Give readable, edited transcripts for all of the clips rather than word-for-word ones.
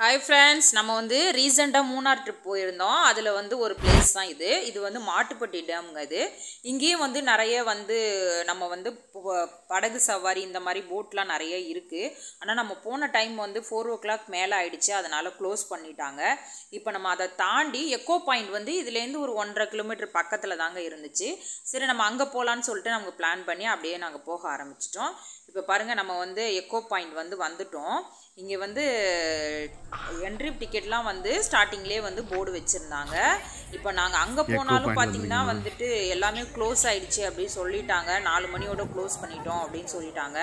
Hi friends, நம்ம வந்து ரீசெண்டா மூணார் ட்ரிப் போயிருந்தோம். அதுல வந்து ஒரு பிளேஸ் தான் இது. இது வந்து மாட்டுப்பட்டி டேம்ங்க இது. இங்கேயும் வந்து நிறைய வந்து நம்ம வந்து படகு சவாரி இந்த மாதிரி போட்லாம் நிறைய இருக்கு. ஆனா நம்ம போன டைம் வந்து 4 o'clock மேல ஆயிடுச்சு. அதனால க்ளோஸ் பண்ணிட்டாங்க. இப்போ நம்ம அதை தாண்டி எக்கோ பாயிண்ட் வந்து இதுலேருந்து ஒரு 1.5 கிலோமீட்டர் பக்கத்துல தாங்க இருந்துச்சு. சரி நம்ம அங்க போலான்னு சொல்லிட்டு நமக்கு பிளான் பண்ணி அப்படியே நாங்க போக ஆரம்பிச்சிட்டோம். இப்போ பாருங்க நம்ம வந்து எக்கோ பாயிண்ட் வந்து வந்துட்டோம். இங்கே வந்து என்ட்ரி டிக்கெட்லாம் வந்து ஸ்டார்டிங்லேயே வந்து போர்டு வச்சுருந்தாங்க. இப்போ நாங்கள் அங்கே போனாலும் பார்த்தீங்கன்னா வந்துட்டு எல்லாமே க்ளோஸ் ஆகிடுச்சு அப்படின்னு சொல்லிட்டாங்க. 4 மணியோட க்ளோஸ் பண்ணிட்டோம் அப்படின்னு சொல்லிட்டாங்க.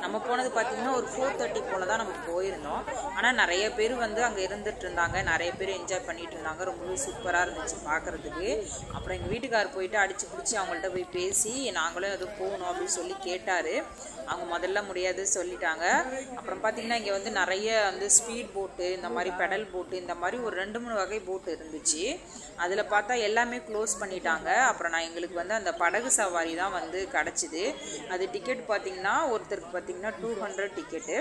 நம்ம போனது பார்த்திங்கன்னா ஒரு 4:30 போல் தான் நம்ம போயிருந்தோம். ஆனால் நிறைய பேர் வந்து அங்கே இருந்துட்டு இருந்தாங்க. நிறைய பேர் என்ஜாய் பண்ணிட்டு இருந்தாங்க. ரொம்பவே சூப்பராக இருந்துச்சு பார்க்குறதுக்கு. அப்புறம் எங்கள் வீட்டுக்கார் போயிட்டு அடித்து பிடிச்சி அவங்கள்ட்ட போய் பேசி நாங்களும் எதுவும் போகணும் அப்படின்னு சொல்லி கேட்டார். அவங்க முதல்ல முடியாது சொல்லிட்டாங்க. அப்புறம் பார்த்தீங்கன்னா இங்கே வந்து நிறைய வந்து ஸ்பீட் போட்டு இந்த மாதிரி பெடல் போட்டு இந்த மாதிரி ஒரு 2-3 வகை போட்டு இருந்துச்சு. அதில் பார்த்தா எல்லாமே க்ளோஸ் பண்ணிட்டாங்க. அப்புறம் நான் எங்களுக்கு வந்து அந்த படகு சவாரி தான் வந்து கிடச்சிது. அது டிக்கெட் பார்த்திங்கன்னா ஒருத்தருக்கு பார்த்திங்கன்னா 200 டிக்கெட்டு.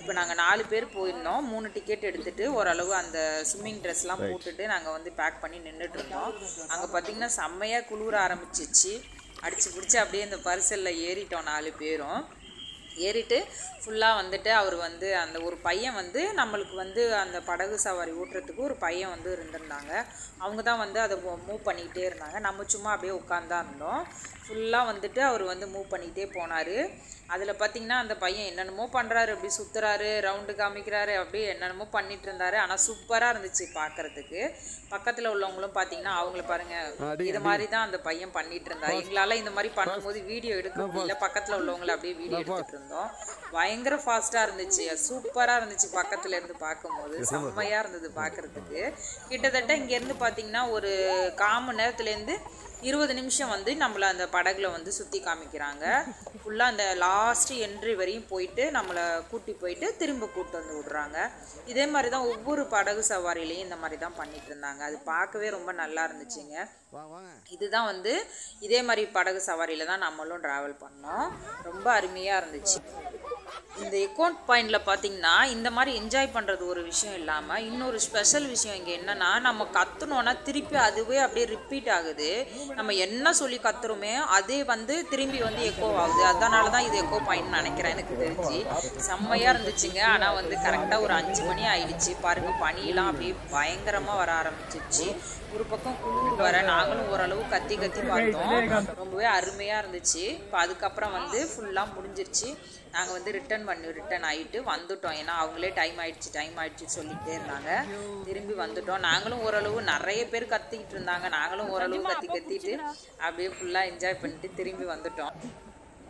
இப்போ நாங்கள் 4 பேர் போயிருந்தோம். 3 டிக்கெட் எடுத்துகிட்டு ஓரளவு அந்த ஸ்விம்மிங் ட்ரெஸ்லாம் போட்டுட்டு நாங்கள் வந்து பேக் பண்ணி நின்றுட்டு இருந்தோம். அங்கே பார்த்திங்கன்னா செம்மையாக குளிர ஆரம்பிச்சிச்சு. அடித்து பிடிச்சி அப்படியே இந்த பரிசலில் ஏறிட்டோம் 4 பேரும். ஏறிட்டு ஃபுல்லாக வந்துட்டு அவர் வந்து அந்த ஒரு பையன் வந்து நம்மளுக்கு வந்து அந்த படகு சவாரி ஓட்டுறதுக்கு ஒரு பையன் வந்து இருந்திருந்தாங்க. அவங்க தான் வந்து அதை மூவ் பண்ணிக்கிட்டே இருந்தாங்க. நம்ம சும்மா அப்படியே உட்காந்தான் இருந்தோம். ஃபுல்லாக வந்துட்டு அவர் வந்து மூவ் பண்ணிக்கிட்டே போனார். அதில் பார்த்திங்கன்னா அந்த பையன் என்னென்னமோ பண்ணுறாரு, அப்படி சுற்றுறாரு, ரவுண்டு காமிக்கிறாரு, அப்படியே என்னென்னமோ பண்ணிகிட்டு இருந்தார். ஆனால் சூப்பராக இருந்துச்சு பார்க்குறதுக்கு. பக்கத்தில் உள்ளவங்களும் பார்த்திங்கன்னா அவங்கள பாருங்கள், இது மாதிரி தான் அந்த பையன் பண்ணிகிட்டு இருந்தார். எங்களால் இந்த மாதிரி பண்ணும்போது வீடியோ எடுக்க முடியல. பக்கத்தில் உள்ளவங்களை அப்படியே வீடியோ எடுத்துகிட்டு இருந்தோம். பயங்கர ஃபாஸ்ட்டாக இருந்துச்சு, சூப்பராக இருந்துச்சு. பக்கத்துலேருந்து பார்க்கும்போது செம்மையாக இருந்தது பார்க்குறதுக்கு. கிட்டத்தட்ட இங்கேருந்து பார்த்திங்கன்னா ஒரு 1/4 மணி நேரத்துலேருந்து 20 நிமிஷம் வந்து நம்மளை அந்த படகுல வந்து சுற்றி காமிக்கிறாங்க. ஃபுல்லாக அந்த லாஸ்ட்டு என்ட்ரி வரையும் போயிட்டு நம்மளை கூட்டி போயிட்டு திரும்ப கூட்டு வந்து விடுறாங்க. இதே மாதிரி தான் ஒவ்வொரு படகு சவாரிலையும் இந்த மாதிரி தான் பண்ணிட்டு இருந்தாங்க. அது பார்க்கவே ரொம்ப நல்லா இருந்துச்சுங்க. இதுதான் வந்து இதே மாதிரி படகு சவாரியில் தான் நம்மளும் ட்ராவல் பண்ணோம். ரொம்ப அருமையாக இருந்துச்சு. இந்த எக்கோ பாயிண்டில் பார்த்திங்கன்னா இந்த மாதிரி என்ஜாய் பண்ணுறது ஒரு விஷயம் இல்லாமல் இன்னொரு ஸ்பெஷல் விஷயம் இங்கே என்னென்னா, நம்ம கற்றுனோன்னா திருப்பி அதுவே அப்படியே ரிப்பீட் ஆகுது. நம்ம என்ன சொல்லி கற்றுறோமே அதே வந்து திரும்பி வந்து எக்கோ ஆகுது. அதனால தான் இது எக்கோ பாயிண்ட் நினைக்கிறேன் எனக்கு தெரிஞ்சு. செம்மையாக இருந்துச்சுங்க. ஆனால் வந்து கரெக்டாக ஒரு 5 மணி ஆயிடுச்சு. பாருங்கள் பனியெல்லாம் அப்படியே பயங்கரமாக வர ஆரம்பிச்சிருச்சு. ஒரு பக்கம் குளிர் வர நாங்களும் ஓரளவு கத்தி பார்த்தோம். ரொம்பவே அருமையாக இருந்துச்சு. இப்போ அதுக்கப்புறம் வந்து ஃபுல்லாக முடிஞ்சிருச்சு. நாங்கள் வந்து ரிட்டன் ஆகிட்டு வந்துட்டோம். ஏன்னா அவங்களே டைம் ஆயிடுச்சு சொல்லிகிட்டே இருந்தாங்க. திரும்பி வந்துட்டோம். நாங்களும் ஓரளவு நிறைய பேர் கத்திக்கிட்டு இருந்தாங்க. நாங்களும் ஓரளவு கத்திட்டு அப்படியே ஃபுல்லாக என்ஜாய் பண்ணிட்டு திரும்பி வந்துட்டோம்.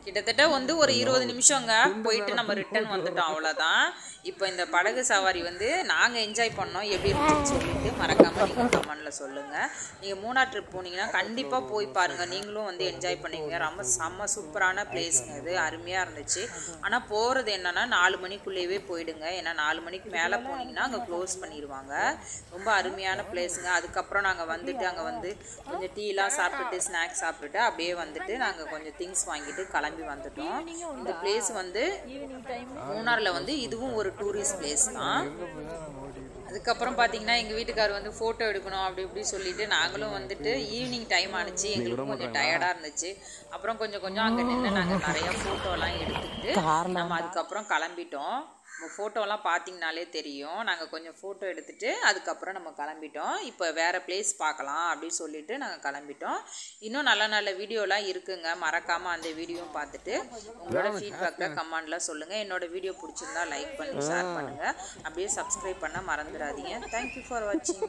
கிட்டத்தட்ட வந்து ஒரு 20 நிமிஷங்க போயிட்டு நம்ம ரிட்டன் வந்துட்டோம், அவ்வளோதான். இப்போ இந்த படகு சவாரி வந்து நாங்கள் என்ஜாய் பண்ணோம். எப்படி இருக்குன்னு சொல்லிட்டு மறக்காமல் நீங்கள் கமெண்டில் சொல்லுங்கள். நீங்கள் மூணார் ட்ரிப் போனீங்கன்னா கண்டிப்பாக போய் பாருங்கள். நீங்களும் வந்து என்ஜாய் பண்ணுவீங்க. ரொம்ப செம்ம சூப்பரான பிளேஸுங்க இது. அருமையாக இருந்துச்சு. ஆனால் போகிறது என்னென்னா 4 மணிக்குள்ளேயே போயிடுங்க. ஏன்னா 4 மணிக்கு மேலே போனீங்கன்னா அங்கே க்ளோஸ் பண்ணிடுவாங்க. ரொம்ப அருமையான பிளேஸுங்க. அதுக்கப்புறம் நாங்கள் வந்துட்டு அங்கே வந்து கொஞ்சம் டீலாம் சாப்பிட்டுட்டு ஸ்நாக்ஸ் சாப்பிட்டுட்டு அப்படியே வந்துட்டு நாங்கள் கொஞ்சம் திங்ஸ் வாங்கிட்டு கிளம்பி வந்துட்டோம். இந்த பிளேஸ் வந்து மூணாரில் வந்து இதுவும் ஒரு டூரிஸ்ட் பிளேஸ் தான். அதுக்கப்புறம் பார்த்தீங்கன்னா எங்கள் வீட்டுக்கார் வந்து ஃபோட்டோ எடுக்கணும் அப்படி இப்படி சொல்லிட்டு நாங்களும் வந்துட்டு ஈவினிங் டைம் ஆனிச்சு. எங்களுக்கும் கொஞ்சம் டயர்டாக இருந்துச்சு. அப்புறம் கொஞ்சம் அங்கே நின்று நாங்கள் நிறையா ஃபோட்டோலாம் எடுத்துக்கிட்டு நம்ம அதுக்கப்புறம் கிளம்பிட்டோம். ஃபோட்டோலாம் பார்த்தீங்கனாலே தெரியும். நாங்கள் கொஞ்சம் ஃபோட்டோ எடுத்துகிட்டு அதுக்கப்புறம் நம்ம கிளம்பிட்டோம். இப்போ வேறு பிளேஸ் பார்க்கலாம் அப்படின்னு சொல்லிட்டு நாங்கள் கிளம்பிட்டோம். இன்னும் நல்ல வீடியோலாம் இருக்குங்க. மறக்காமல் அந்த வீடியோவும் பார்த்துட்டு உங்களோட ஃபீட்பேக்கை கமெண்டில் சொல்லுங்கள். என்னோடய வீடியோ பிடிச்சிருந்தா லைக் பண்ணி ஷேர் பண்ணுங்கள். அப்படியே சப்ஸ்கிரைப் பண்ண மறந்துடாதீங்க. தேங்க்யூ ஃபார் வாட்சிங்.